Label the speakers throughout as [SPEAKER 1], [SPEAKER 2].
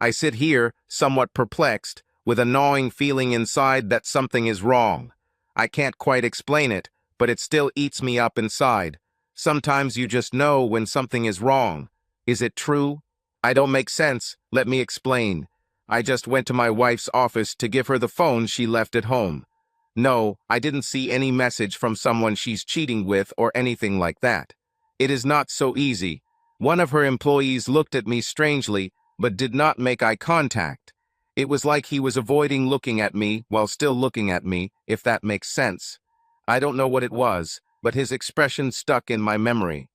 [SPEAKER 1] I sit here, somewhat perplexed, with a gnawing feeling inside that something is wrong. I can't quite explain it, but it still eats me up inside. Sometimes you just know when something is wrong. Is it true? I don't make sense. Let me explain. I just went to my wife's office to give her the phone she left at home. No, I didn't see any message from someone she's cheating with or anything like that. It is not so easy. One of her employees looked at me strangely, but did not make eye contact. It was like he was avoiding looking at me while still looking at me, if that makes sense. I don't know what it was, but his expression stuck in my memory.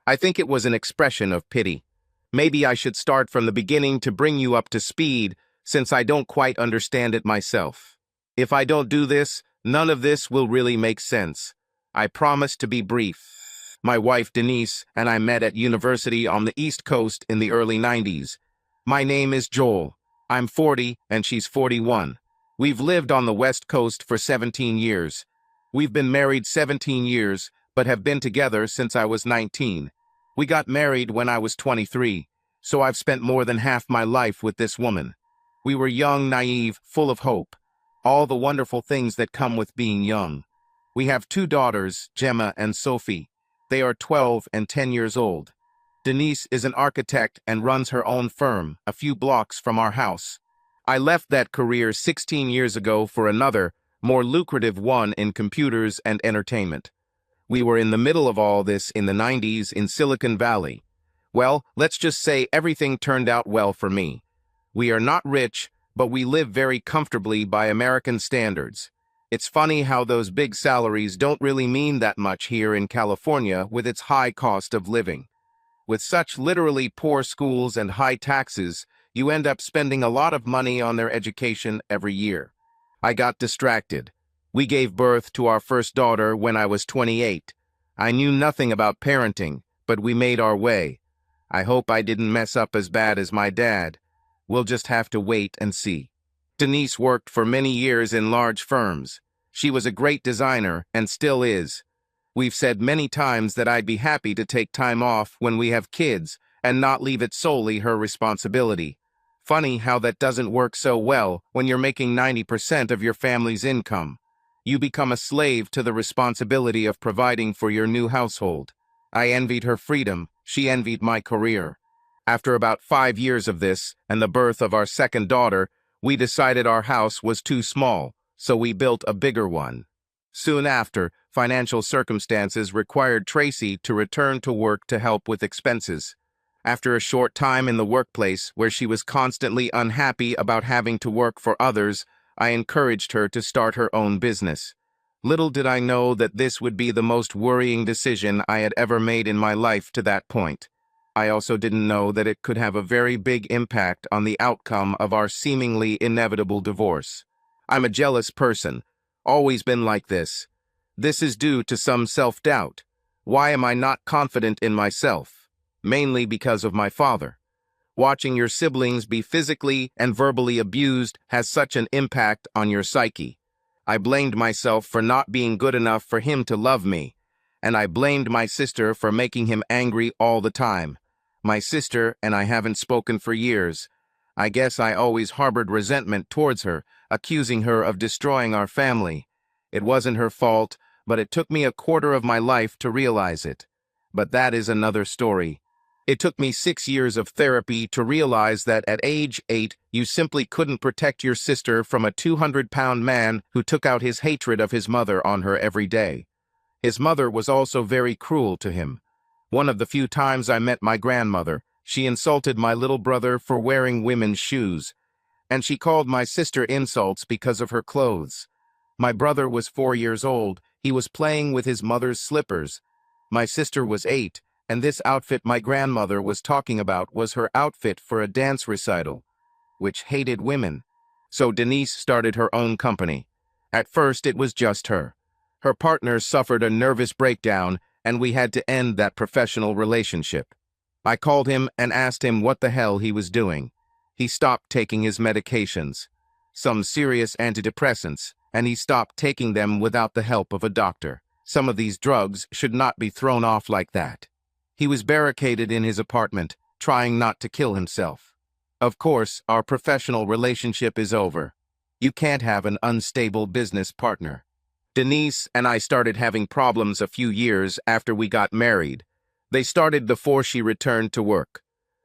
[SPEAKER 1] I think it was an expression of pity. Maybe I should start from the beginning to bring you up to speed, since I don't quite understand it myself. If I don't do this, none of this will really make sense. I promise to be brief. My wife Denise and I met at university on the East Coast in the early 90s. My name is Joel. I'm 40 and she's 41. We've lived on the West Coast for 17 years. We've been married 17 years, but have been together since I was 19. We got married when I was 23, so I've spent more than half my life with this woman. We were young, naive, full of hope. All the wonderful things that come with being young. We have 2 daughters, Gemma and Sophie. They are 12 and 10 years old. Denise is an architect and runs her own firm, a few blocks from our house. I left that career 16 years ago for another, more lucrative one in computers and entertainment. We were in the middle of all this in the 90s in Silicon Valley. Well, let's just say everything turned out well for me. We are not rich, but we live very comfortably by American standards. It's funny how those big salaries don't really mean that much here in California with its high cost of living. With such literally poor schools and high taxes, you end up spending a lot of money on their education every year. I got distracted. We gave birth to our first daughter when I was 28. I knew nothing about parenting, but we made our way. I hope I didn't mess up as bad as my dad. We'll just have to wait and see. Denise worked for many years in large firms. She was a great designer and still is. We've said many times that I'd be happy to take time off when we have kids and not leave it solely her responsibility. Funny how that doesn't work so well when you're making 90% of your family's income. You become a slave to the responsibility of providing for your new household. I envied her freedom, she envied my career. After about 5 years of this and the birth of our second daughter, we decided our house was too small, so we built a bigger one. Soon after, financial circumstances required Tracy to return to work to help with expenses. After a short time in the workplace where she was constantly unhappy about having to work for others, I encouraged her to start her own business. Little did I know that this would be the most worrying decision I had ever made in my life to that point. I also didn't know that it could have a very big impact on the outcome of our seemingly inevitable divorce. I'm a jealous person, always been like this. This is due to some self-doubt. Why am I not confident in myself? Mainly because of my father. Watching your siblings be physically and verbally abused has such an impact on your psyche. I blamed myself for not being good enough for him to love me, and I blamed my sister for making him angry all the time. My sister and I haven't spoken for years. I guess I always harbored resentment towards her, accusing her of destroying our family. It wasn't her fault, but it took me a quarter of my life to realize it. But that is another story. It took me 6 years of therapy to realize that at age 8, you simply couldn't protect your sister from a 200-pound man who took out his hatred of his mother on her every day. His mother was also very cruel to him. One of the few times I met my grandmother, she insulted my little brother for wearing women's shoes, and she called my sister insults because of her clothes. My brother was 4 years old. He was playing with his mother's slippers. My sister was 8, and this outfit my grandmother was talking about was her outfit for a dance recital, which hated women. So Denise started her own company. At first, it was just her. Her partner suffered a nervous breakdown, and we had to end that professional relationship. I called him and asked him what the hell he was doing. He stopped taking his medications, some serious antidepressants, and he stopped taking them without the help of a doctor. Some of these drugs should not be thrown off like that. He was barricaded in his apartment, trying not to kill himself. Of course, our professional relationship is over. You can't have an unstable business partner. Denise and I started having problems a few years after we got married. They started before she returned to work.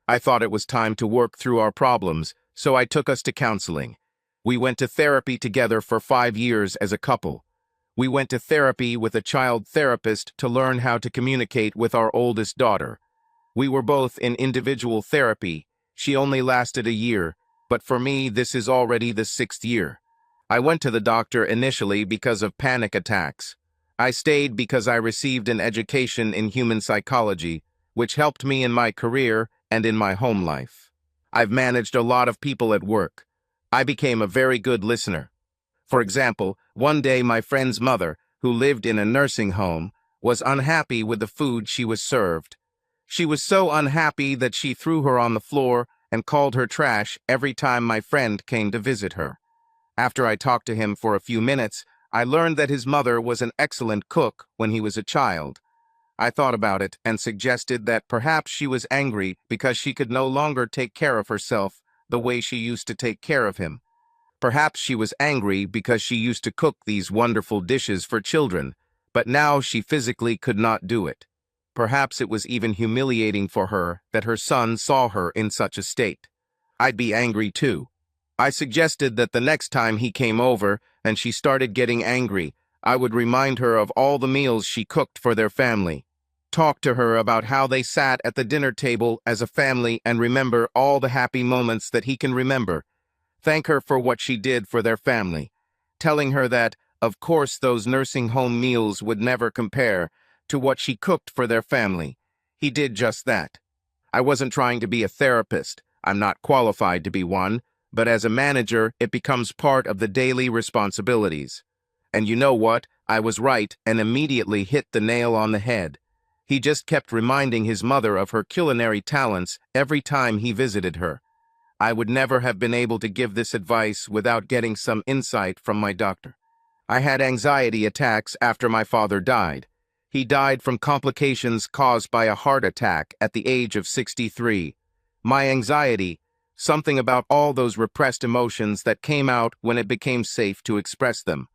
[SPEAKER 1] I thought it was time to work through our problems, so I took us to counseling. We went to therapy together for 5 years as a couple. We went to therapy with a child therapist to learn how to communicate with our oldest daughter. We were both in individual therapy. She only lasted a year, but for me, this is already the 6th year. I went to the doctor initially because of panic attacks. I stayed because I received an education in human psychology, which helped me in my career and in my home life. I've managed a lot of people at work. I became a very good listener. For example, one day my friend's mother, who lived in a nursing home, was unhappy with the food she was served. She was so unhappy that she threw her on the floor and called her trash every time my friend came to visit her. After I talked to him for a few minutes, I learned that his mother was an excellent cook when he was a child. I thought about it and suggested that perhaps she was angry because she could no longer take care of herself the way she used to take care of him. Perhaps she was angry because she used to cook these wonderful dishes for children, but now she physically could not do it. Perhaps it was even humiliating for her that her son saw her in such a state. I'd be angry too. I suggested that the next time he came over and she started getting angry, I would remind her of all the meals she cooked for their family. Talk to her about how they sat at the dinner table as a family and remember all the happy moments that he can remember. Thank her for what she did for their family. Telling her that, of course, those nursing home meals would never compare to what she cooked for their family. He did just that. I wasn't trying to be a therapist. I'm not qualified to be one, but as a manager, it becomes part of the daily responsibilities. And you know what? I was right and immediately hit the nail on the head. He just kept reminding his mother of her culinary talents every time he visited her. I would never have been able to give this advice without getting some insight from my doctor. I had anxiety attacks after my father died. He died from complications caused by a heart attack at the age of 63. My anxiety, something about all those repressed emotions that came out when it became safe to express them.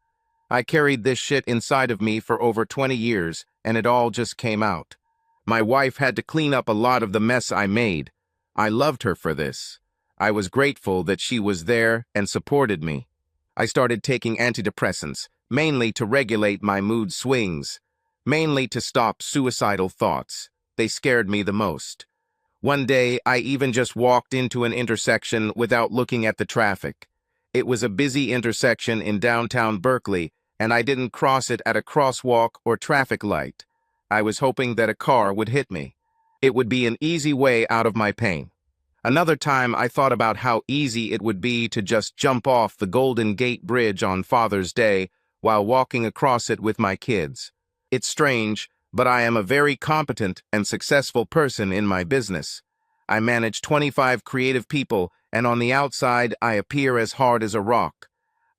[SPEAKER 1] I carried this shit inside of me for over 20 years, and it all just came out. My wife had to clean up a lot of the mess I made. I loved her for this. I was grateful that she was there and supported me. I started taking antidepressants, mainly to regulate my mood swings, mainly to stop suicidal thoughts. They scared me the most. One day, I even just walked into an intersection without looking at the traffic. It was a busy intersection in downtown Berkeley, and I didn't cross it at a crosswalk or traffic light. I was hoping that a car would hit me. It would be an easy way out of my pain. Another time, I thought about how easy it would be to just jump off the Golden Gate Bridge on Father's Day while walking across it with my kids. It's strange, but I am a very competent and successful person in my business. I manage 25 creative people, and on the outside, I appear as hard as a rock.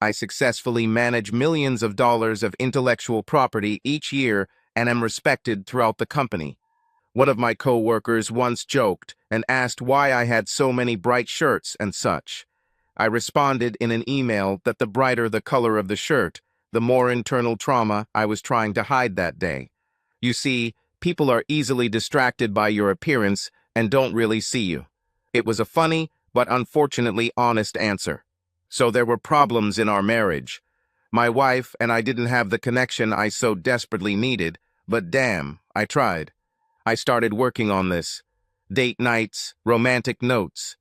[SPEAKER 1] I successfully manage millions of dollars of intellectual property each year and am respected throughout the company. One of my co-workers once joked and asked why I had so many bright shirts and such. I responded in an email that the brighter the color of the shirt, the more internal trauma I was trying to hide that day. You see, people are easily distracted by your appearance and don't really see you. It was a funny, but unfortunately honest answer. So there were problems in our marriage. My wife and I didn't have the connection I so desperately needed, but damn, I tried. I started working on this. Date nights, romantic notes,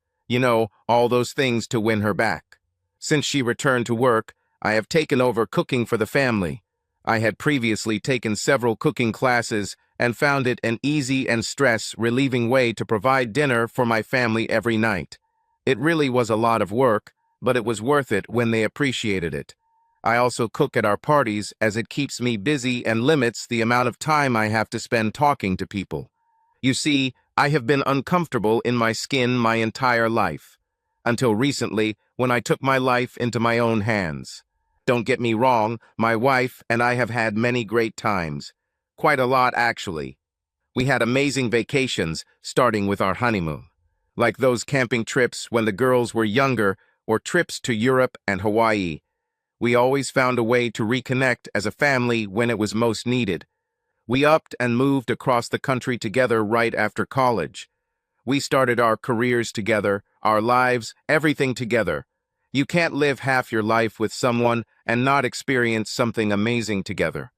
[SPEAKER 1] all those things to win her back. Since she returned to work, I have taken over cooking for the family. I had previously taken several cooking classes and found it an easy and stress-relieving way to provide dinner for my family every night. It really was a lot of work, but it was worth it when they appreciated it. I also cook at our parties as it keeps me busy and limits the amount of time I have to spend talking to people. You see, I have been uncomfortable in my skin my entire life, until recently when I took my life into my own hands. Don't get me wrong, my wife and I have had many great times. Quite a lot, actually. We had amazing vacations, starting with our honeymoon. like those camping trips when the girls were younger or trips to Europe and Hawaii. We always found a way to reconnect as a family when it was most needed. We upped and moved across the country together right after college. We started our careers together, our lives, everything together. You can't live half your life with someone and not experience something amazing together.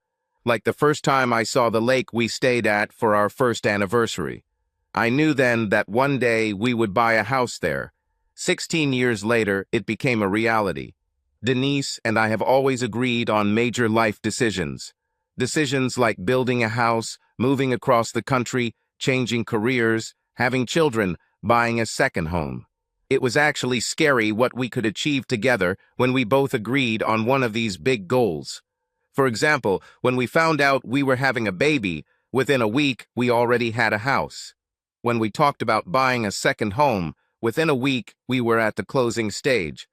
[SPEAKER 1] Like the first time I saw the lake we stayed at for our first anniversary. I knew then that one day we would buy a house there. 16 years later, it became a reality. Denise and I have always agreed on major life decisions. Decisions like building a house, moving across the country, changing careers, having children, buying a second home. It was actually scary what we could achieve together when we both agreed on one of these big goals. For example, when we found out we were having a baby, within a week we already had a house. When we talked about buying a second home, within a week we were at the closing stage.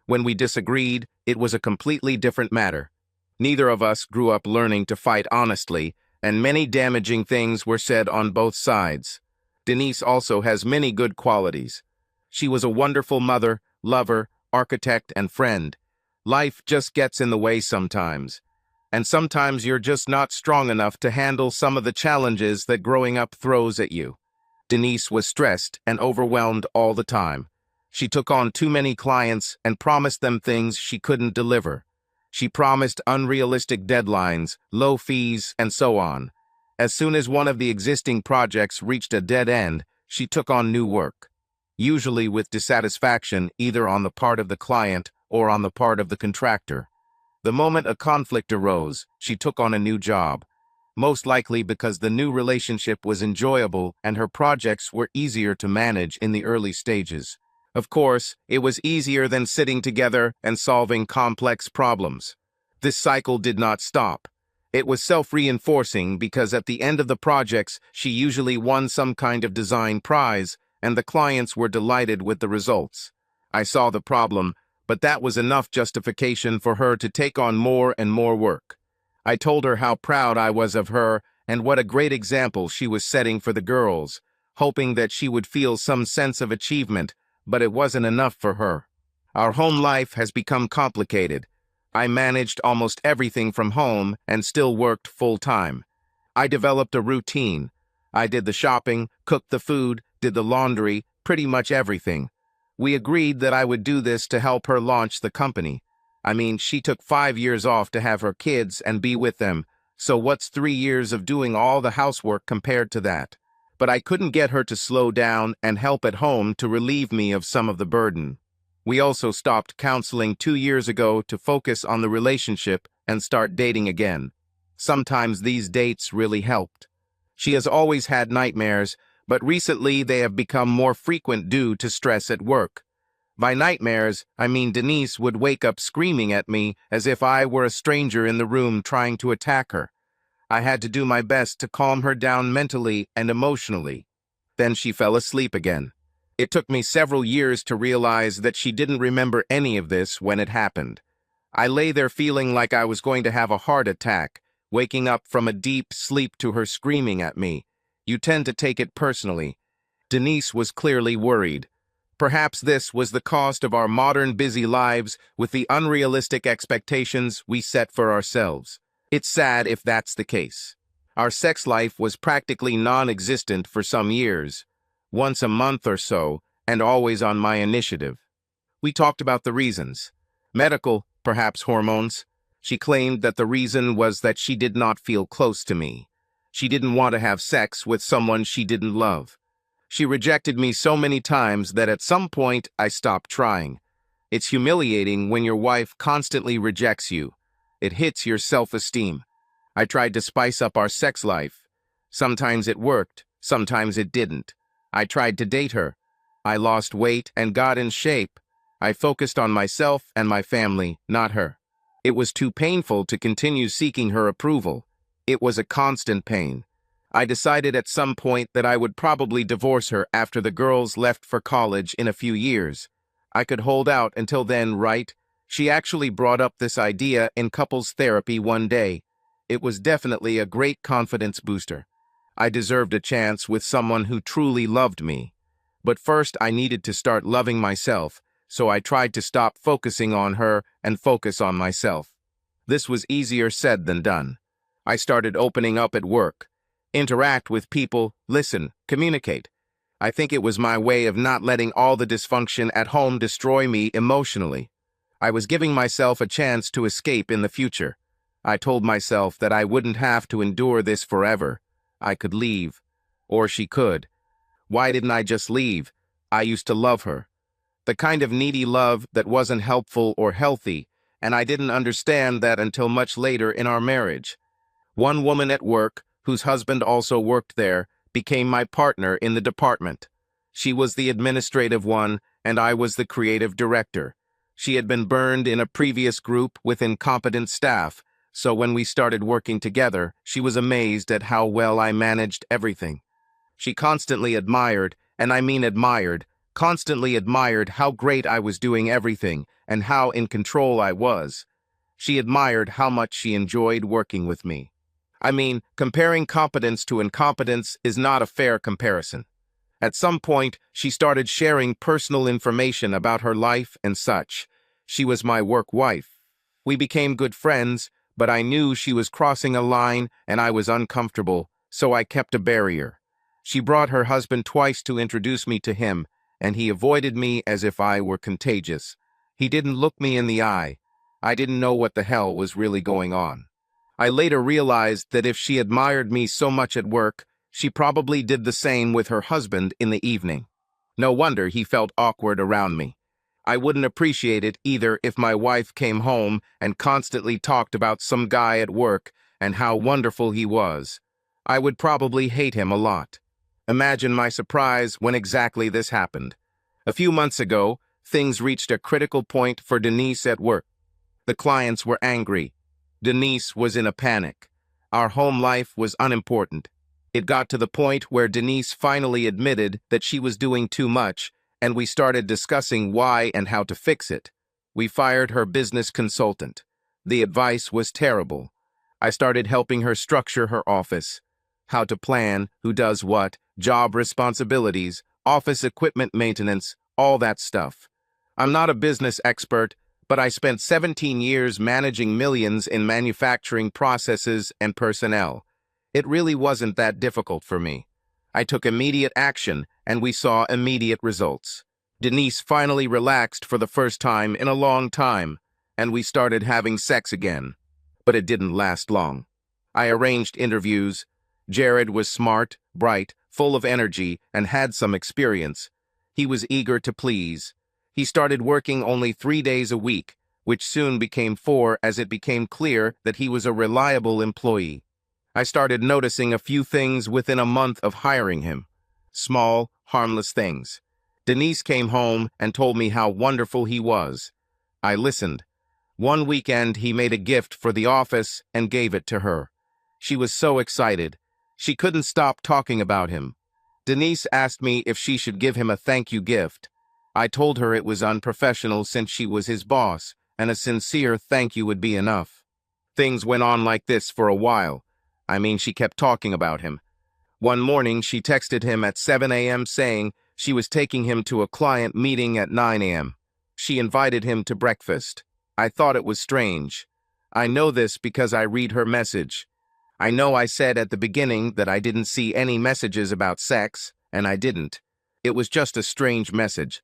[SPEAKER 1] When we disagreed, it was a completely different matter. Neither of us grew up learning to fight honestly, and many damaging things were said on both sides. Denise also has many good qualities. She was a wonderful mother, lover, architect, and friend. Life just gets in the way sometimes. And sometimes you're just not strong enough to handle some of the challenges that growing up throws at you. Denise was stressed and overwhelmed all the time. She took on too many clients and promised them things she couldn't deliver. She promised unrealistic deadlines, low fees, and so on. As soon as one of the existing projects reached a dead end, she took on new work, usually with dissatisfaction either on the part of the client or on the part of the contractor. The moment a conflict arose, she took on a new job, most likely because the new relationship was enjoyable and her projects were easier to manage in the early stages. Of course, it was easier than sitting together and solving complex problems. This cycle did not stop. It was self-reinforcing because at the end of the projects, she usually won some kind of design prize, and the clients were delighted with the results. I saw the problem, but that was enough justification for her to take on more and more work. I told her how proud I was of her and what a great example she was setting for the girls, hoping that she would feel some sense of achievement, but it wasn't enough for her. Our home life has become complicated. I managed almost everything from home and still worked full-time. I developed a routine. I did the shopping, cooked the food, did the laundry, pretty much everything. We agreed that I would do this to help her launch the company. I mean, she took 5 years off to have her kids and be with them, so what's 3 years of doing all the housework compared to that? But I couldn't get her to slow down and help at home to relieve me of some of the burden. We also stopped counseling 2 years ago to focus on the relationship and start dating again. Sometimes these dates really helped. She has always had nightmares, but recently they have become more frequent due to stress at work. By nightmares, I mean Denise would wake up screaming at me as if I were a stranger in the room trying to attack her. I had to do my best to calm her down mentally and emotionally. Then she fell asleep again. It took me several years to realize that she didn't remember any of this when it happened. I lay there feeling like I was going to have a heart attack, waking up from a deep sleep to her screaming at me. You tend to take it personally. Denise was clearly worried. Perhaps this was the cost of our modern busy lives with the unrealistic expectations we set for ourselves. It's sad if that's the case. Our sex life was practically non-existent for some years, once a month or so, and always on my initiative. We talked about the reasons. Medical, perhaps hormones. She claimed that the reason was that she did not feel close to me. She didn't want to have sex with someone she didn't love. She rejected me so many times that at some point I stopped trying. It's humiliating when your wife constantly rejects you. It hits your self-esteem. I tried to spice up our sex life. Sometimes it worked, sometimes it didn't. I tried to date her. I lost weight and got in shape. I focused on myself and my family, not her. It was too painful to continue seeking her approval. It was a constant pain. I decided at some point that I would probably divorce her after the girls left for college in a few years. I could hold out until then, right? She actually brought up this idea in couples therapy one day. It was definitely a great confidence booster. I deserved a chance with someone who truly loved me. But first I needed to start loving myself, so I tried to stop focusing on her and focus on myself. This was easier said than done. I started opening up at work, interact with people, listen, communicate. I think it was my way of not letting all the dysfunction at home destroy me emotionally. I was giving myself a chance to escape in the future. I told myself that I wouldn't have to endure this forever. I could leave. Or she could. Why didn't I just leave? I used to love her. The kind of needy love that wasn't helpful or healthy, and I didn't understand that until much later in our marriage. One woman at work, whose husband also worked there, became my partner in the department. She was the administrative one, and I was the creative director. She had been burned in a previous group with incompetent staff, so when we started working together, she was amazed at how well I managed everything. She constantly admired, and I mean admired, constantly admired how great I was doing everything and how in control I was. She admired how much she enjoyed working with me. I mean, comparing competence to incompetence is not a fair comparison. At some point, she started sharing personal information about her life and such. She was my work wife. We became good friends, but I knew she was crossing a line and I was uncomfortable, so I kept a barrier. She brought her husband twice to introduce me to him, and he avoided me as if I were contagious. He didn't look me in the eye. I didn't know what the hell was really going on. I later realized that if she admired me so much at work, she probably did the same with her husband in the evening. No wonder he felt awkward around me. I wouldn't appreciate it either if my wife came home and constantly talked about some guy at work and how wonderful he was. I would probably hate him a lot. Imagine my surprise when exactly this happened. A few months ago, things reached a critical point for Denise at work. The clients were angry. Denise was in a panic. Our home life was unimportant. It got to the point where Denise finally admitted that she was doing too much, and we started discussing why and how to fix it. We fired her business consultant. The advice was terrible. I started helping her structure her office. How to plan, who does what, job responsibilities, office equipment maintenance, all that stuff. I'm not a business expert, but I spent 17 years managing millions in manufacturing processes and personnel. It really wasn't that difficult for me. I took immediate action, and we saw immediate results. Denise finally relaxed for the first time in a long time, and we started having sex again. But it didn't last long. I arranged interviews. Jared was smart, bright, full of energy, and had some experience. He was eager to please. He started working only 3 days a week, which soon became 4 as it became clear that he was a reliable employee. I started noticing a few things within a month of hiring him. Small, harmless things. Denise came home and told me how wonderful he was. I listened. One weekend, he made a gift for the office and gave it to her. She was so excited. She couldn't stop talking about him. Denise asked me if she should give him a thank you gift. I told her it was unprofessional since she was his boss, and a sincere thank you would be enough. Things went on like this for a while. She kept talking about him. One morning, she texted him at 7 a.m. saying she was taking him to a client meeting at 9 a.m. She invited him to breakfast. I thought it was strange. I know this because I read her message. I know I said at the beginning that I didn't see any messages about sex, and I didn't. It was just a strange message.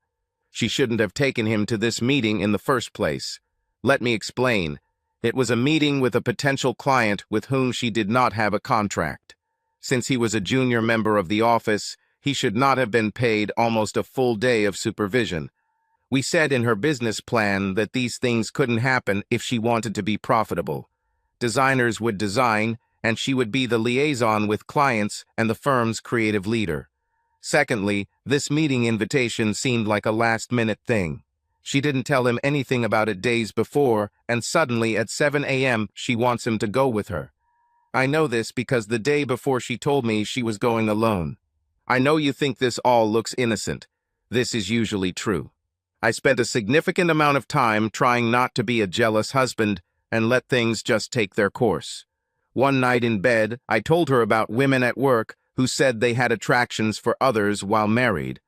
[SPEAKER 1] She shouldn't have taken him to this meeting in the first place. Let me explain. It was a meeting with a potential client with whom she did not have a contract. Since he was a junior member of the office, he should not have been paid almost a full day of supervision. We said in her business plan that these things couldn't happen if she wanted to be profitable. Designers would design, and she would be the liaison with clients and the firm's creative leader. Secondly, this meeting invitation seemed like a last-minute thing. She didn't tell him anything about it days before, and suddenly at 7 a.m. she wants him to go with her. I know this because the day before she told me she was going alone. I know you think this all looks innocent. This is usually true. I spent a significant amount of time trying not to be a jealous husband and let things just take their course. One night in bed, I told her about women at work who said they had attractions for others while married.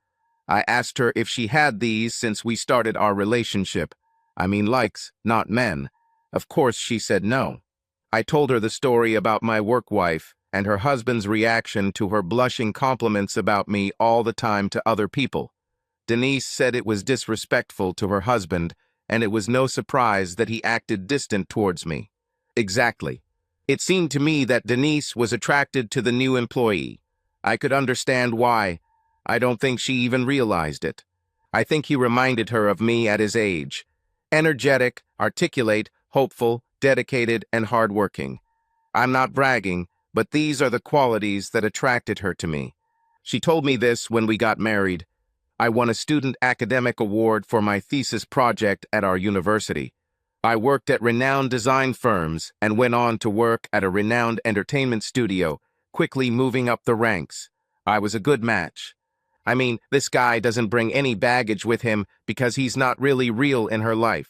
[SPEAKER 1] I asked her if she had these since we started our relationship. I mean likes, not men. Of course, she said no. I told her the story about my work wife and her husband's reaction to her blushing compliments about me all the time to other people. Denise said it was disrespectful to her husband, and it was no surprise that he acted distant towards me. Exactly. It seemed to me that Denise was attracted to the new employee. I could understand why. I don't think she even realized it. I think he reminded her of me at his age. Energetic, articulate, hopeful, dedicated, and hardworking. I'm not bragging, but these are the qualities that attracted her to me. She told me this when we got married. I won a student academic award for my thesis project at our university. I worked at renowned design firms and went on to work at a renowned entertainment studio, quickly moving up the ranks. I was a good match. I mean, this guy doesn't bring any baggage with him because he's not really real in her life.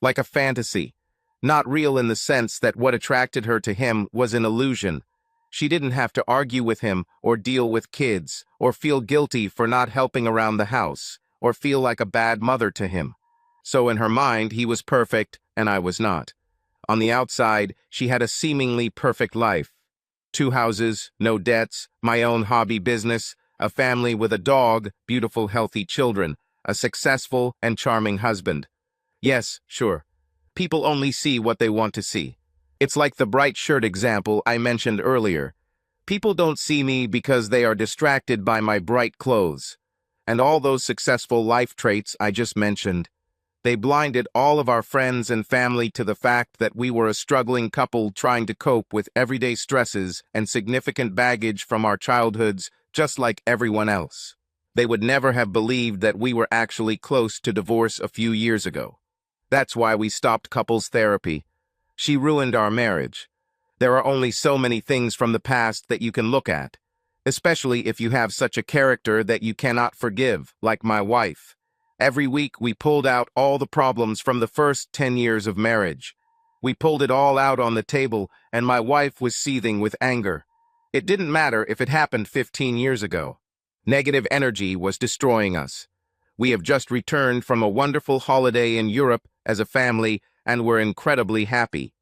[SPEAKER 1] Like a fantasy. Not real in the sense that what attracted her to him was an illusion. She didn't have to argue with him or deal with kids or feel guilty for not helping around the house or feel like a bad mother to him. So in her mind, he was perfect and I was not. On the outside, she had a seemingly perfect life. 2 houses, no debts, my own hobby business, a family with a dog, beautiful healthy children, a successful and charming husband. Yes, sure. People only see what they want to see. It's like the bright shirt example I mentioned earlier. People don't see me because they are distracted by my bright clothes. And all those successful life traits I just mentioned. They blinded all of our friends and family to the fact that we were a struggling couple trying to cope with everyday stresses and significant baggage from our childhoods, just like everyone else. They would never have believed that we were actually close to divorce a few years ago. That's why we stopped couples therapy. She ruined our marriage. There are only so many things from the past that you can look at, especially if you have such a character that you cannot forgive, like my wife. Every week we pulled out all the problems from the first 10 years of marriage. We pulled it all out on the table, and my wife was seething with anger. It didn't matter if it happened 15 years ago. Negative energy was destroying us. We have just returned from a wonderful holiday in Europe as a family, and were incredibly happy.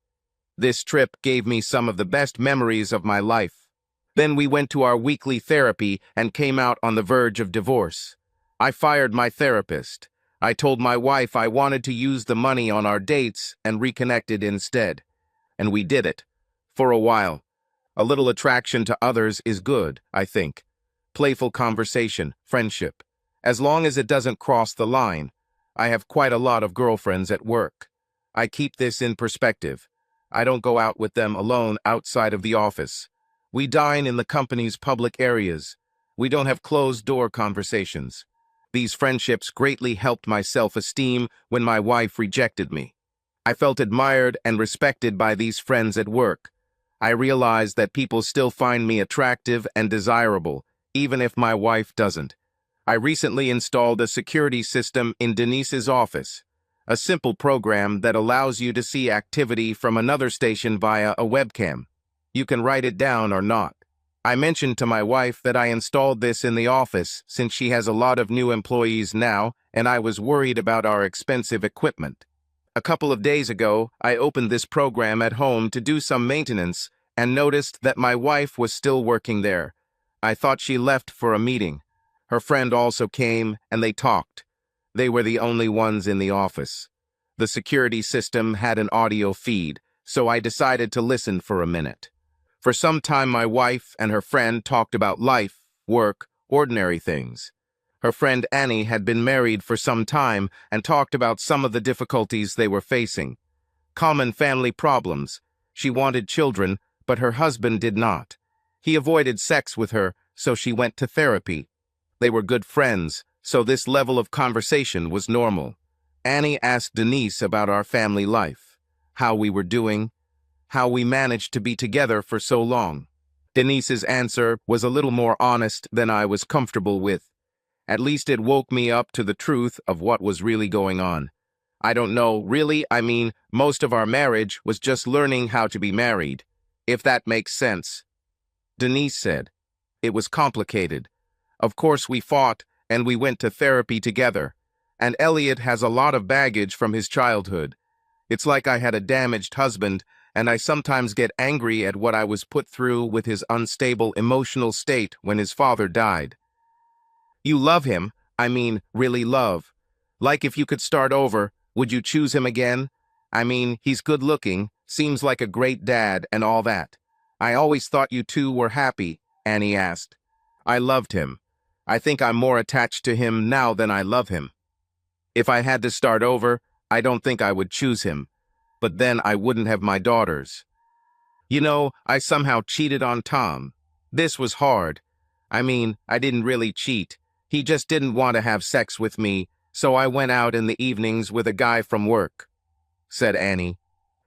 [SPEAKER 1] This trip gave me some of the best memories of my life. Then we went to our weekly therapy and came out on the verge of divorce. I fired my therapist. I told my wife I wanted to use the money on our dates and reconnected instead. And we did it. For a while. A little attraction to others is good, I think. Playful conversation, friendship. As long as it doesn't cross the line. I have quite a lot of girlfriends at work. I keep this in perspective. I don't go out with them alone outside of the office. We dine in the company's public areas. We don't have closed-door conversations. These friendships greatly helped my self-esteem when my wife rejected me. I felt admired and respected by these friends at work. I realized that people still find me attractive and desirable, even if my wife doesn't. I recently installed a security system in Denise's office, a simple program that allows you to see activity from another station via a webcam. You can write it down or not. I mentioned to my wife that I installed this in the office since she has a lot of new employees now, and I was worried about our expensive equipment. A couple of days ago, I opened this program at home to do some maintenance and noticed that my wife was still working there. I thought she left for a meeting. Her friend also came, and they talked. They were the only ones in the office. The security system had an audio feed, so I decided to listen for a minute. For some time, my wife and her friend talked about life, work, ordinary things. Her friend Annie had been married for some time and talked about some of the difficulties they were facing. Common family problems. She wanted children, but her husband did not. He avoided sex with her, so she went to therapy. They were good friends, so this level of conversation was normal. Annie asked Denise about our family life, how we were doing, how we managed to be together for so long. Denise's answer was a little more honest than I was comfortable with. At least it woke me up to the truth of what was really going on. I don't know, really, I mean, most of our marriage was just learning how to be married, if that makes sense. Denise said. It was complicated. Of course we fought, and we went to therapy together. And Elliot has a lot of baggage from his childhood. It's like I had a damaged husband, and I sometimes get angry at what I was put through with his unstable emotional state when his father died. You love him, I mean, really love. Like if you could start over, would you choose him again? I mean, he's good looking, seems like a great dad and all that. I always thought you two were happy, Annie asked. I loved him. I think I'm more attached to him now than I love him. If I had to start over, I don't think I would choose him. But then I wouldn't have my daughters. You know, I somehow cheated on Tom. This was hard. I mean, I didn't really cheat. He just didn't want to have sex with me, so I went out in the evenings with a guy from work, said Annie.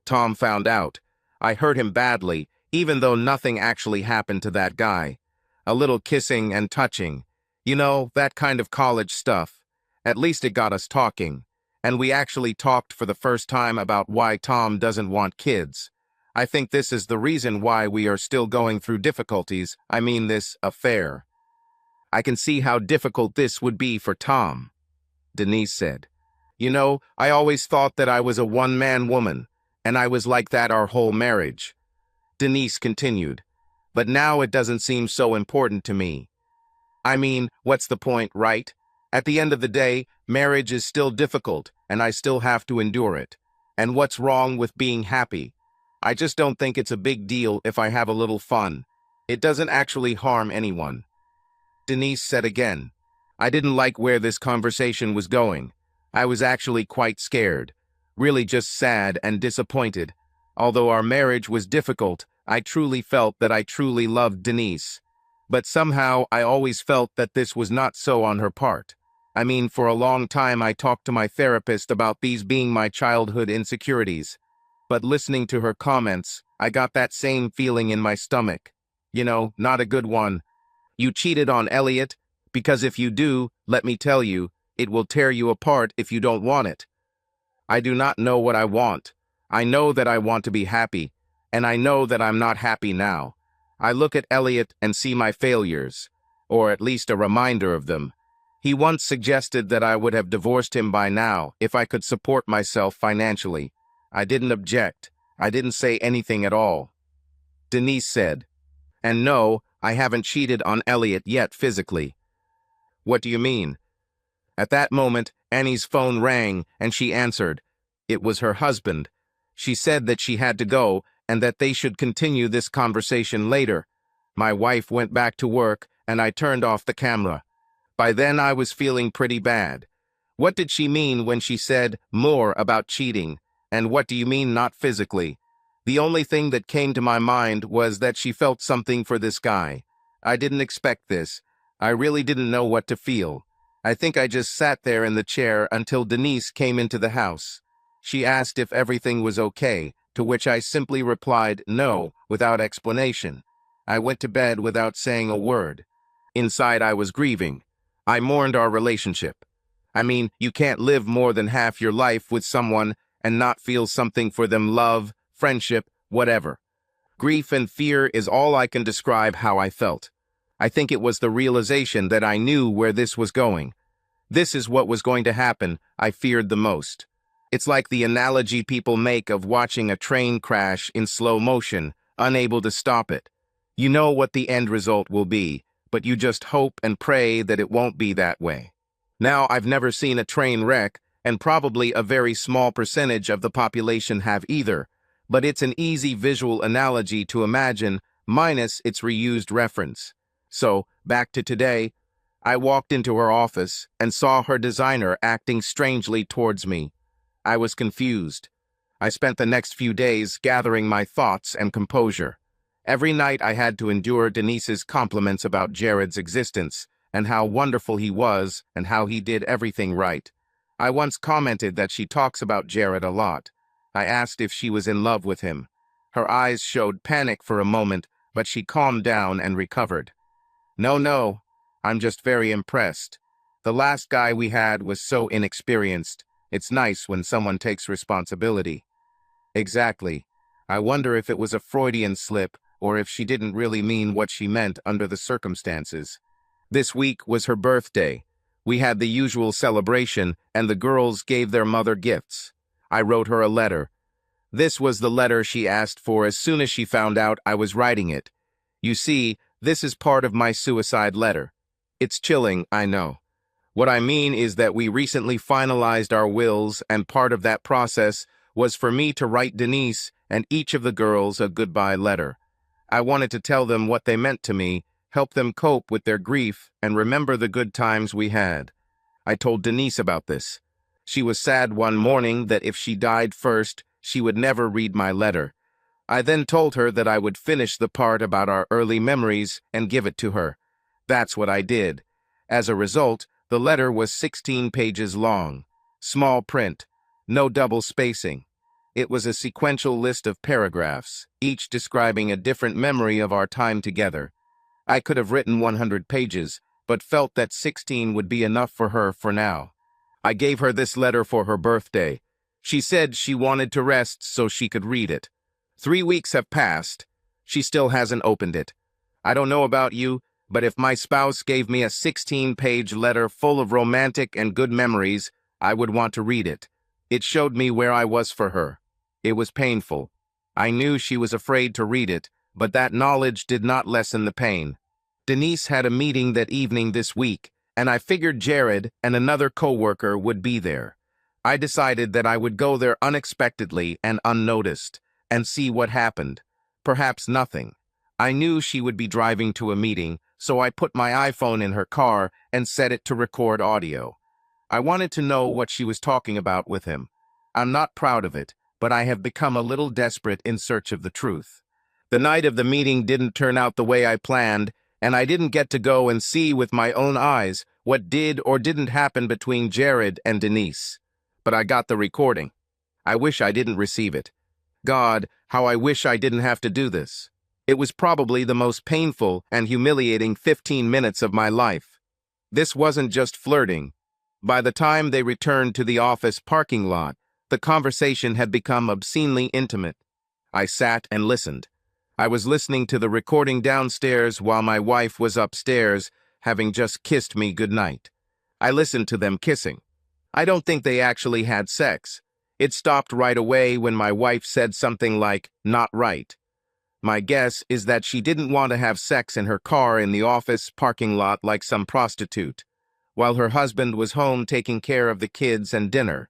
[SPEAKER 1] Tom found out. I hurt him badly, even though nothing actually happened to that guy. A little kissing and touching. You know, that kind of college stuff. At least it got us talking. And we actually talked for the first time about why Tom doesn't want kids. I think this is the reason why we are still going through difficulties, I mean this affair. I can see how difficult this would be for Tom, Denise said. You know, I always thought that I was a one-man woman, and I was like that our whole marriage. Denise continued, but now it doesn't seem so important to me. I mean, what's the point, right? At the end of the day, marriage is still difficult, and I still have to endure it. And what's wrong with being happy? I just don't think it's a big deal if I have a little fun. It doesn't actually harm anyone. Denise said again. I didn't like where this conversation was going. I was actually quite scared. Really just sad and disappointed. Although our marriage was difficult, I truly felt that I truly loved Denise. But somehow I always felt that this was not so on her part. I mean, for a long time I talked to my therapist about these being my childhood insecurities. But listening to her comments, I got that same feeling in my stomach. You know, not a good one. You cheated on Elliot, because if you do, let me tell you, it will tear you apart if you don't want it. I do not know what I want. I know that I want to be happy, and I know that I'm not happy now. I look at Elliot and see my failures, or at least a reminder of them. He once suggested that I would have divorced him by now if I could support myself financially. I didn't object. I didn't say anything at all. Denise said, and no, I haven't cheated on Elliot yet physically. What do you mean? At that moment, Annie's phone rang and she answered. It was her husband. She said that she had to go and that they should continue this conversation later. My wife went back to work and I turned off the camera. By then I was feeling pretty bad. What did she mean when she said more about cheating? And what do you mean not physically? The only thing that came to my mind was that she felt something for this guy. I didn't expect this. I really didn't know what to feel. I think I just sat there in the chair until Denise came into the house. She asked if everything was okay, to which I simply replied no, without explanation. I went to bed without saying a word. Inside I was grieving. I mourned our relationship. I mean, you can't live more than half your life with someone and not feel something for them, love, friendship, whatever. Grief and fear is all I can describe how I felt. I think it was the realization that I knew where this was going. This is what was going to happen I feared the most. It's like the analogy people make of watching a train crash in slow motion, unable to stop it. You know what the end result will be, but you just hope and pray that it won't be that way. Now, I've never seen a train wreck, and probably a very small percentage of the population have either, but it's an easy visual analogy to imagine, minus its reused reference. So, back to today, I walked into her office and saw her designer acting strangely towards me. I was confused. I spent the next few days gathering my thoughts and composure. Every night I had to endure Denise's compliments about Jared's existence, and how wonderful he was, and how he did everything right. I once commented that she talks about Jared a lot. I asked if she was in love with him. Her eyes showed panic for a moment, but she calmed down and recovered. No, I'm just very impressed. The last guy we had was so inexperienced. It's nice when someone takes responsibility. Exactly. I wonder if it was a Freudian slip, or if she didn't really mean what she meant under the circumstances. This week was her birthday. We had the usual celebration, and the girls gave their mother gifts. I wrote her a letter. This was the letter she asked for as soon as she found out I was writing it. You see, this is part of my suicide letter. It's chilling, I know. What I mean is that we recently finalized our wills, and part of that process was for me to write Denise and each of the girls a goodbye letter. I wanted to tell them what they meant to me, help them cope with their grief, and remember the good times we had. I told Denise about this. She was sad one morning that if she died first, she would never read my letter. I then told her that I would finish the part about our early memories and give it to her. That's what I did. As a result, the letter was 16 pages long. Small print. No double spacing. It was a sequential list of paragraphs, each describing a different memory of our time together. I could have written 100 pages, but felt that 16 would be enough for her for now. I gave her this letter for her birthday. She said she wanted to rest so she could read it. 3 weeks have passed. She still hasn't opened it. I don't know about you, but if my spouse gave me a 16-page letter full of romantic and good memories, I would want to read it. It showed me where I was for her. It was painful. I knew she was afraid to read it, but that knowledge did not lessen the pain. Denise had a meeting that evening this week, and I figured Jared and another coworker would be there. I decided that I would go there unexpectedly and unnoticed, and see what happened. Perhaps nothing. I knew she would be driving to a meeting, so I put my iPhone in her car and set it to record audio. I wanted to know what she was talking about with him. I'm not proud of it, but I have become a little desperate in search of the truth. The night of the meeting didn't turn out the way I planned, and I didn't get to go and see with my own eyes what did or didn't happen between Jared and Denise. But I got the recording. I wish I didn't receive it. God, how I wish I didn't have to do this. It was probably the most painful and humiliating 15 minutes of my life. This wasn't just flirting. By the time they returned to the office parking lot, the conversation had become obscenely intimate. I sat and listened. I was listening to the recording downstairs while my wife was upstairs, having just kissed me goodnight. I listened to them kissing. I don't think they actually had sex. It stopped right away when my wife said something like, "Not right." My guess is that she didn't want to have sex in her car in the office parking lot like some prostitute, while her husband was home taking care of the kids and dinner.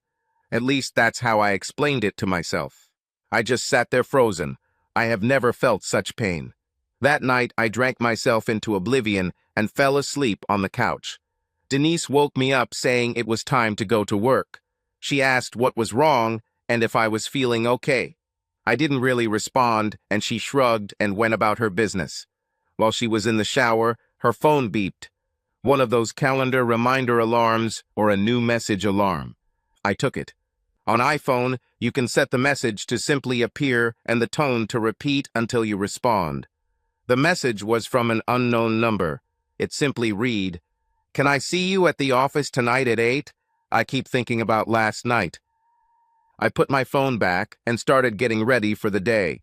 [SPEAKER 1] At least that's how I explained it to myself. I just sat there frozen. I have never felt such pain. That night, I drank myself into oblivion and fell asleep on the couch. Denise woke me up saying it was time to go to work. She asked what was wrong and if I was feeling okay. I didn't really respond, and she shrugged and went about her business. While she was in the shower, her phone beeped. One of those calendar reminder alarms or a new message alarm. I took it. On iPhone, you can set the message to simply appear and the tone to repeat until you respond. The message was from an unknown number. It simply read, "Can I see you at the office tonight at 8? I keep thinking about last night." I put my phone back and started getting ready for the day.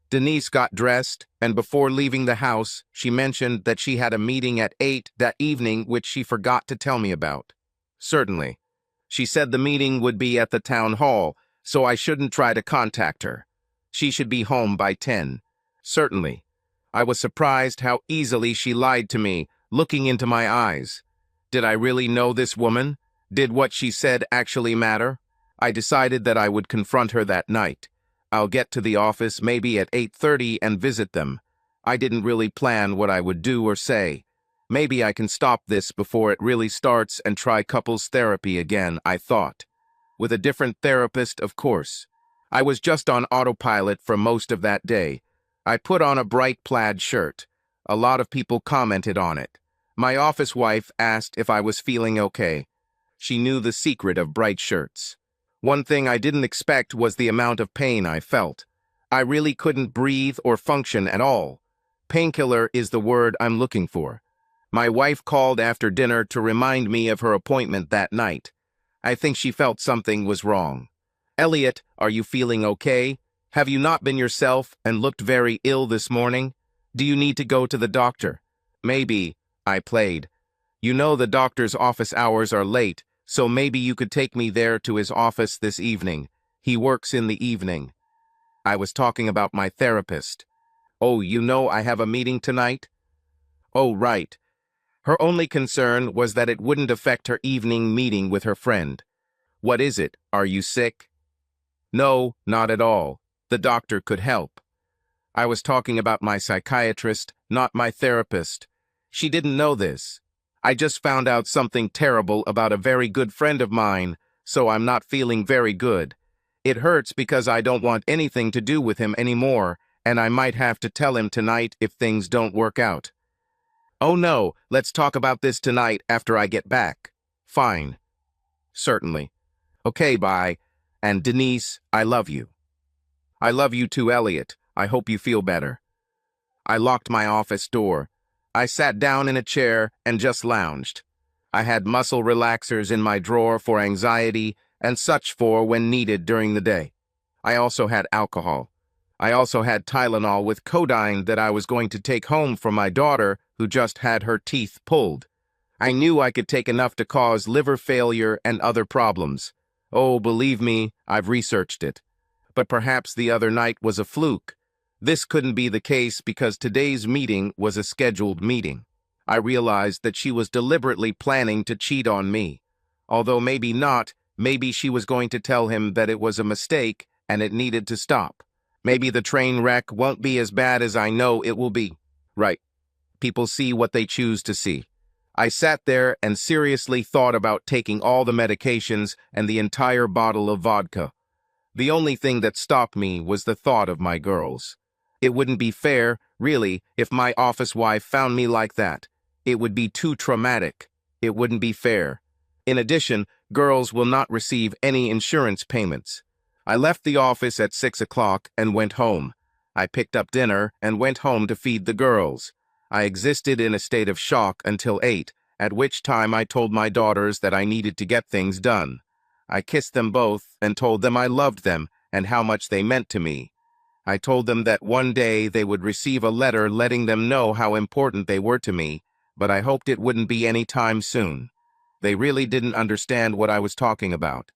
[SPEAKER 1] Denise got dressed, and before leaving the house, she mentioned that she had a meeting at 8 that evening which she forgot to tell me about. Certainly. She said the meeting would be at the town hall, so I shouldn't try to contact her. She should be home by 10. Certainly. I was surprised how easily she lied to me, looking into my eyes. Did I really know this woman? Did what she said actually matter? I decided that I would confront her that night. I'll get to the office maybe at 8:30 and visit them. I didn't really plan what I would do or say. Maybe I can stop this before it really starts and try couples therapy again, I thought. With a different therapist, of course. I was just on autopilot for most of that day. I put on a bright plaid shirt. A lot of people commented on it. My office wife asked if I was feeling okay. She knew the secret of bright shirts. One thing I didn't expect was the amount of pain I felt. I really couldn't breathe or function at all. Painkiller is the word I'm looking for. My wife called after dinner to remind me of her appointment that night. I think she felt something was wrong. "Elliot, are you feeling okay? Have you not been yourself and looked very ill this morning? Do you need to go to the doctor?" "Maybe," I played. You know the doctor's office hours are late, so maybe you could take me there to his office this evening. He works in the evening. I was talking about my therapist. Oh, you know I have a meeting tonight? Oh, right. Her only concern was that it wouldn't affect her evening meeting with her friend. What is it? Are you sick? No, not at all. The doctor could help. I was talking about my psychiatrist, not my therapist. She didn't know this. I just found out something terrible about a very good friend of mine, so I'm not feeling very good. It hurts because I don't want anything to do with him anymore, and I might have to tell him tonight if things don't work out. Oh no, let's talk about this tonight after I get back. Fine. Certainly. Okay, bye. And Denise, I love you. I love you too, Elliot. I hope you feel better. I locked my office door. I sat down in a chair and just lounged. I had muscle relaxers in my drawer for anxiety and such for when needed during the day. I also had alcohol. I also had Tylenol with codeine that I was going to take home for my daughter who just had her teeth pulled. I knew I could take enough to cause liver failure and other problems. Oh, believe me, I've researched it. But perhaps the other night was a fluke. This couldn't be the case because today's meeting was a scheduled meeting. I realized that she was deliberately planning to cheat on me. Although maybe not, maybe she was going to tell him that it was a mistake and it needed to stop. Maybe the train wreck won't be as bad as I know it will be. Right. People see what they choose to see. I sat there and seriously thought about taking all the medications and the entire bottle of vodka. The only thing that stopped me was the thought of my girls. It wouldn't be fair, really, if my office wife found me like that. It would be too traumatic. It wouldn't be fair. In addition, girls will not receive any insurance payments. I left the office at 6 o'clock and went home. I picked up dinner and went home to feed the girls. I existed in a state of shock until 8, at which time I told my daughters that I needed to get things done. I kissed them both and told them I loved them and how much they meant to me. I told them that one day they would receive a letter letting them know how important they were to me, but I hoped it wouldn't be any time soon. They really didn't understand what I was talking about.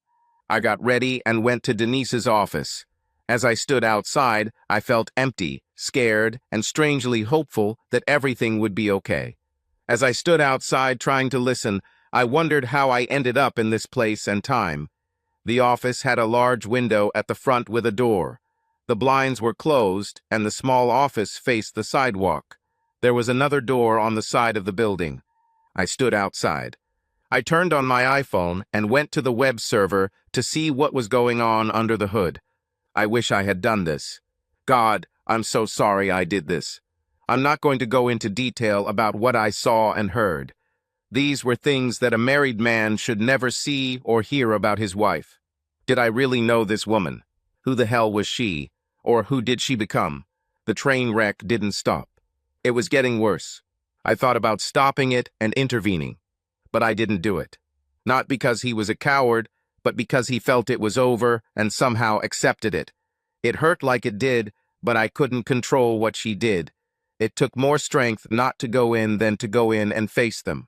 [SPEAKER 1] I got ready and went to Denise's office. As I stood outside, I felt empty, scared, and strangely hopeful that everything would be okay. As I stood outside trying to listen, I wondered how I ended up in this place and time. The office had a large window at the front with a door. The blinds were closed, and the small office faced the sidewalk. There was another door on the side of the building. I stood outside. I turned on my iPhone and went to the web server to see what was going on under the hood. I wish I had done this. God, I'm so sorry I did this. I'm not going to go into detail about what I saw and heard. These were things that a married man should never see or hear about his wife. Did I really know this woman? Who the hell was she? Or who did she become? The train wreck didn't stop. It was getting worse. I thought about stopping it and intervening, but I didn't do it. Not because he was a coward, but because he felt it was over and somehow accepted it. It hurt like it did, but I couldn't control what she did. It took more strength not to go in than to go in and face them.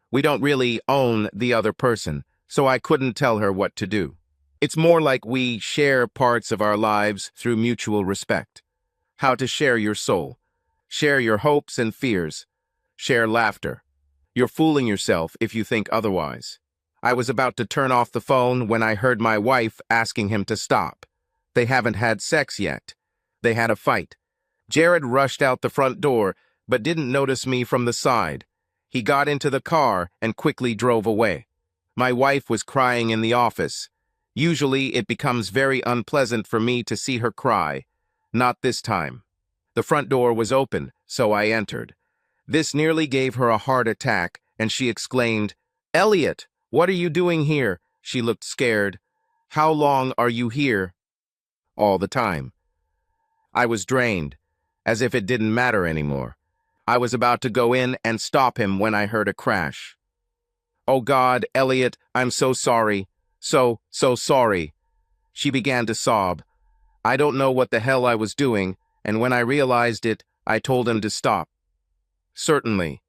[SPEAKER 1] We don't really own the other person, so I couldn't tell her what to do. It's more like we share parts of our lives through mutual respect. How to share your soul. Share your hopes and fears. Share laughter. You're fooling yourself if you think otherwise. I was about to turn off the phone when I heard my wife asking him to stop. They haven't had sex yet. They had a fight. Jared rushed out the front door, but didn't notice me from the side. He got into the car and quickly drove away. My wife was crying in the office. Usually it becomes very unpleasant for me to see her cry. Not this time. The front door was open, so I entered. This nearly gave her a heart attack, and she exclaimed, "Elliot, what are you doing here?" She looked scared. "How long are you here?" "All the time." I was drained, as if it didn't matter anymore. I was about to go in and stop him when I heard a crash. "Oh God, Elliot, I'm so sorry. So sorry." She began to sob. I don't know what the hell I was doing, and when I realized it, I told him to stop. "Certainly."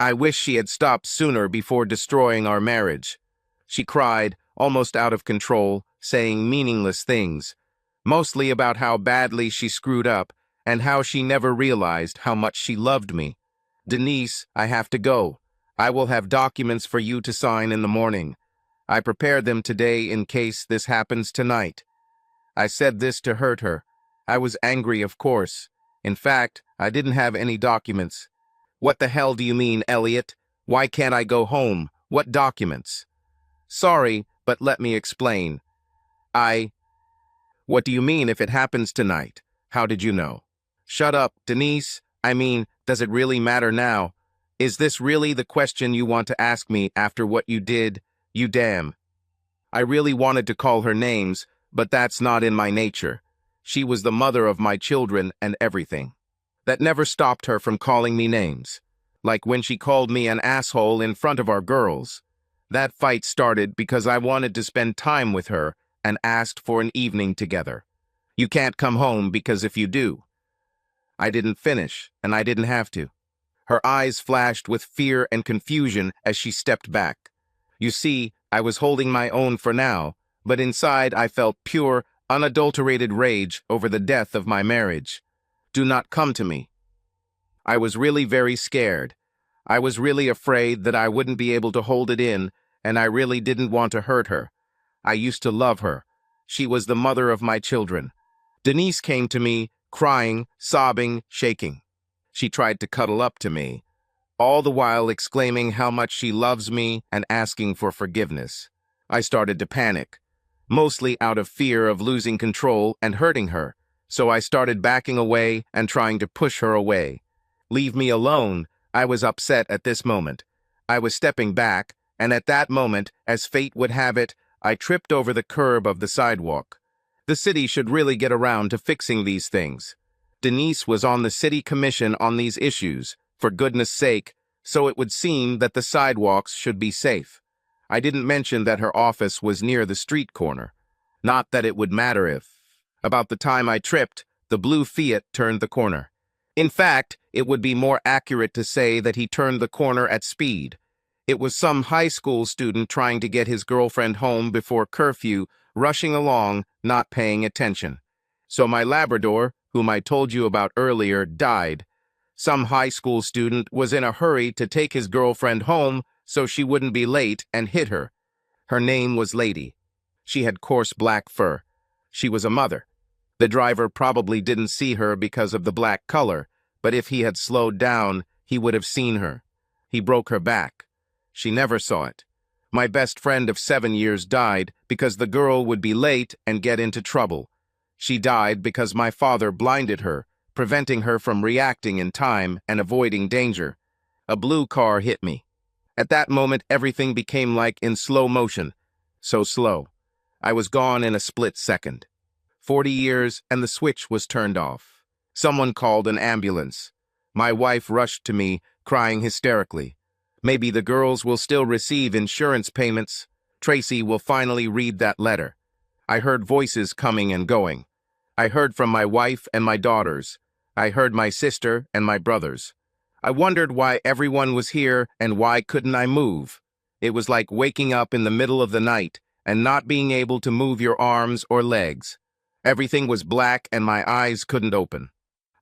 [SPEAKER 1] I wish she had stopped sooner before destroying our marriage. She cried, almost out of control, saying meaningless things, mostly about how badly she screwed up and how she never realized how much she loved me. Denise, I have to go. I will have documents for you to sign in the morning. I prepared them today in case this happens tonight. I said this to hurt her. I was angry, of course. In fact, I didn't have any documents. What the hell do you mean, Elliot? Why can't I go home? What documents? Sorry, but let me explain. What do you mean if it happens tonight? How did you know? Shut up, Denise. I mean, does it really matter now? Is this really the question you want to ask me after what you did? You damn. I really wanted to call her names, but that's not in my nature. She was the mother of my children and everything. That never stopped her from calling me names. Like when she called me an asshole in front of our girls. That fight started because I wanted to spend time with her and asked for an evening together. You can't come home because if you do. I didn't finish, and I didn't have to. Her eyes flashed with fear and confusion as she stepped back. You see, I was holding my own for now, but inside I felt pure, unadulterated rage over the death of my marriage. Do not come to me. I was really very scared. I was really afraid that I wouldn't be able to hold it in, and I really didn't want to hurt her. I used to love her. She was the mother of my children. Denise came to me, crying, sobbing, shaking. She tried to cuddle up to me, all the while exclaiming how much she loves me and asking for forgiveness. I started to panic, mostly out of fear of losing control and hurting her, so I started backing away and trying to push her away. Leave me alone. I was upset at this moment. I was stepping back, and at that moment, as fate would have it, I tripped over the curb of the sidewalk. The city should really get around to fixing these things. Denise was on the city commission on these issues, for goodness sake, so it would seem that the sidewalks should be safe. I didn't mention that her office was near the street corner. Not that it would matter if. About the time I tripped, the blue Fiat turned the corner. In fact, it would be more accurate to say that he turned the corner at speed. It was some high school student trying to get his girlfriend home before curfew, rushing along, not paying attention. So my Labrador, whom I told you about earlier, died. Some high school student was in a hurry to take his girlfriend home so she wouldn't be late and hit her. Her name was Lady. She had coarse black fur. She was a mother. The driver probably didn't see her because of the black color, but if he had slowed down, he would have seen her. He broke her back. She never saw it. My best friend of 7 years died because the girl would be late and get into trouble. She died because my father blinded her, preventing her from reacting in time and avoiding danger. A blue car hit me. At that moment, everything became like in slow motion. So slow. I was gone in a split second. 40 years and the switch was turned off. Someone called an ambulance. My wife rushed to me, crying hysterically. Maybe the girls will still receive insurance payments. Tracy will finally read that letter. I heard voices coming and going. I heard from my wife and my daughters. I heard my sister and my brothers. I wondered why everyone was here and why couldn't I move. It was like waking up in the middle of the night and not being able to move your arms or legs. Everything was black and my eyes couldn't open.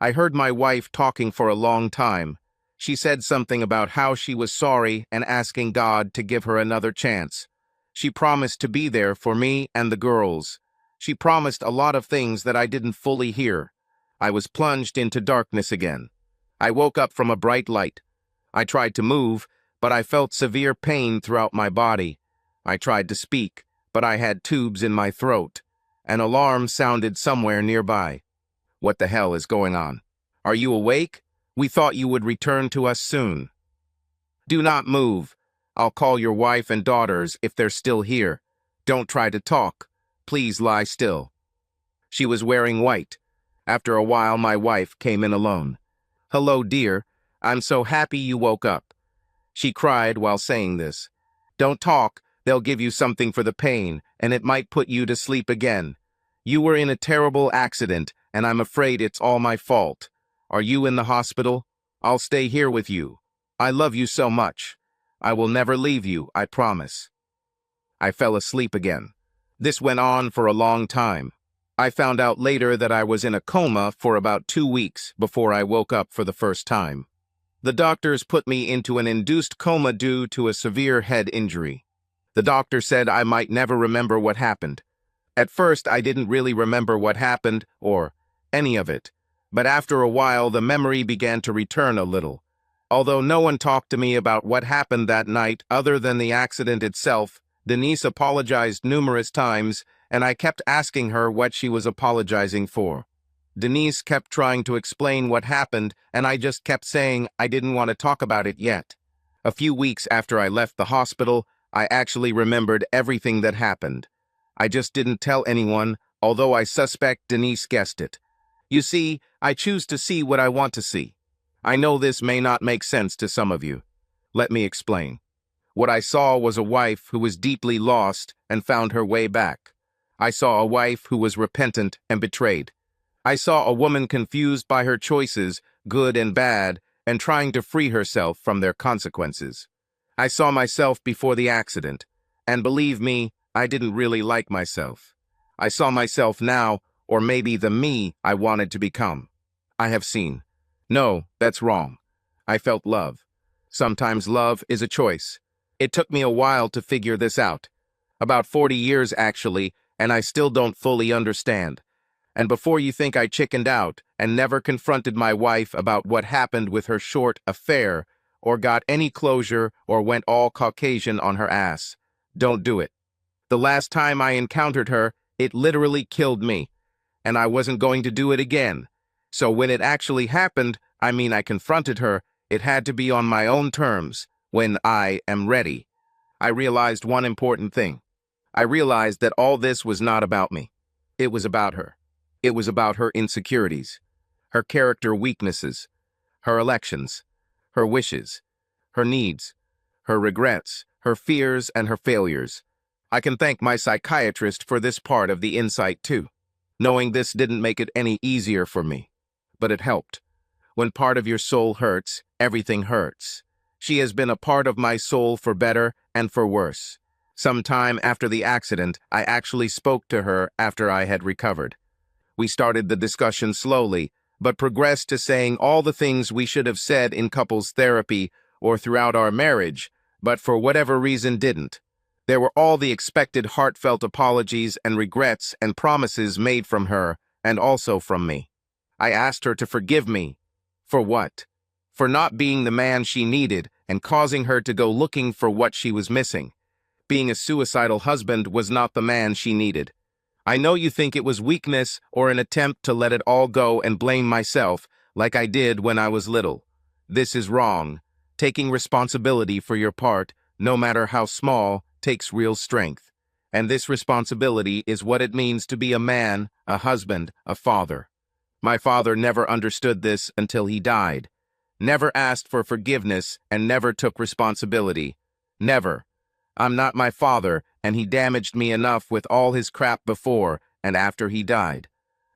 [SPEAKER 1] I heard my wife talking for a long time. She said something about how she was sorry and asking God to give her another chance. She promised to be there for me and the girls. She promised a lot of things that I didn't fully hear. I was plunged into darkness again. I woke up from a bright light. I tried to move, but I felt severe pain throughout my body. I tried to speak, but I had tubes in my throat. An alarm sounded somewhere nearby. What the hell is going on? Are you awake? We thought you would return to us soon. Do not move. I'll call your wife and daughters if they're still here. Don't try to talk. Please lie still. She was wearing white. After a while, my wife came in alone. Hello, dear. I'm so happy you woke up. She cried while saying this. Don't talk. They'll give you something for the pain, and it might put you to sleep again. You were in a terrible accident, and I'm afraid it's all my fault. Are you in the hospital? I'll stay here with you. I love you so much. I will never leave you, I promise. I fell asleep again. This went on for a long time. I found out later that I was in a coma for about 2 weeks before I woke up for the first time. The doctors put me into an induced coma due to a severe head injury. The doctor said I might never remember what happened. At first, I didn't really remember what happened, or any of it. But after a while, the memory began to return a little. Although no one talked to me about what happened that night other than the accident itself, Denise apologized numerous times, and I kept asking her what she was apologizing for. Denise kept trying to explain what happened, and I just kept saying I didn't want to talk about it yet. A few weeks after I left the hospital, I actually remembered everything that happened. I just didn't tell anyone, although I suspect Denise guessed it. You see, I choose to see what I want to see. I know this may not make sense to some of you. Let me explain. What I saw was a wife who was deeply lost and found her way back. I saw a wife who was repentant and betrayed. I saw a woman confused by her choices, good and bad, and trying to free herself from their consequences. I saw myself before the accident, and believe me, I didn't really like myself. I saw myself now, or maybe the me I wanted to become. I have seen. No, that's wrong. I felt love. Sometimes love is a choice. It took me a while to figure this out. About 40 years, actually, and I still don't fully understand. And before you think I chickened out and never confronted my wife about what happened with her short affair, or got any closure or went all Caucasian on her ass, don't do it. The last time I encountered her, it literally killed me, and I wasn't going to do it again. So when it actually happened, I confronted her, it had to be on my own terms, when I am ready. I realized one important thing. I realized that all this was not about me. It was about her. It was about her insecurities, her character weaknesses, her elections, her wishes, her needs, her regrets, her fears, and her failures. I can thank my psychiatrist for this part of the insight too. Knowing this didn't make it any easier for me, but it helped. When part of your soul hurts, everything hurts. She has been a part of my soul for better and for worse. Sometime after the accident, I actually spoke to her after I had recovered. We started the discussion slowly, but progressed to saying all the things we should have said in couples therapy or throughout our marriage, but for whatever reason didn't. There were all the expected heartfelt apologies and regrets and promises made from her, and also from me. I asked her to forgive me. For what? For not being the man she needed and causing her to go looking for what she was missing. Being a suicidal husband was not the man she needed. I know you think it was weakness or an attempt to let it all go and blame myself, like I did when I was little. This is wrong. Taking responsibility for your part, no matter how small, takes real strength. And this responsibility is what it means to be a man, a husband, a father. My father never understood this until he died. Never asked for forgiveness and never took responsibility. Never. I'm not my father, and he damaged me enough with all his crap before and after he died.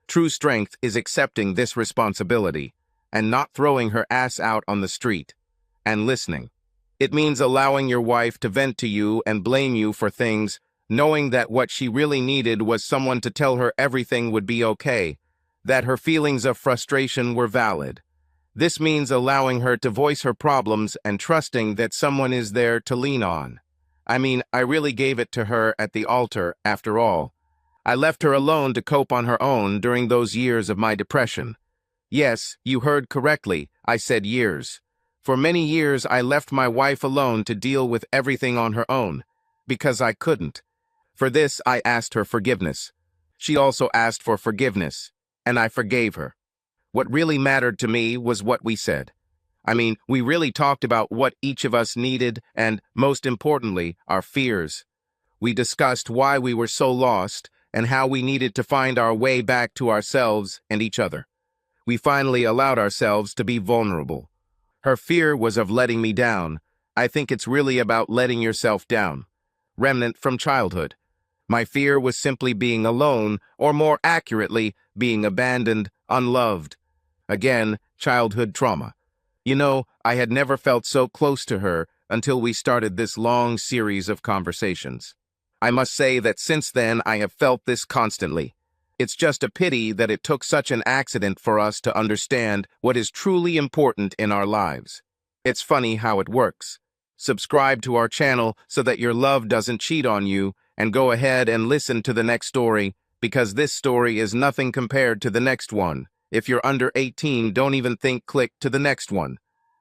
[SPEAKER 1] True strength is accepting this responsibility and not throwing her ass out on the street, and listening. It means allowing your wife to vent to you and blame you for things, knowing that what she really needed was someone to tell her everything would be okay, that her feelings of frustration were valid. This means allowing her to voice her problems and trusting that someone is there to lean on. I really gave it to her at the altar, after all. I left her alone to cope on her own during those years of my depression. Yes, you heard correctly, I said years. For many years, I left my wife alone to deal with everything on her own, because I couldn't. For this, I asked her forgiveness. She also asked for forgiveness, and I forgave her. What really mattered to me was what we said. We really talked about what each of us needed and, most importantly, our fears. We discussed why we were so lost and how we needed to find our way back to ourselves and each other. We finally allowed ourselves to be vulnerable. Her fear was of letting me down. I think it's really about letting yourself down. Remnant from childhood. My fear was simply being alone, or more accurately, being abandoned, unloved. Again, childhood trauma. You know, I had never felt so close to her until we started this long series of conversations. I must say that since then I have felt this constantly. It's just a pity that it took such an accident for us to understand what is truly important in our lives. It's funny how it works. Subscribe to our channel so that your love doesn't cheat on you, and go ahead and listen to the next story, because this story is nothing compared to the next one. If you're under 18, don't even think click to the next one.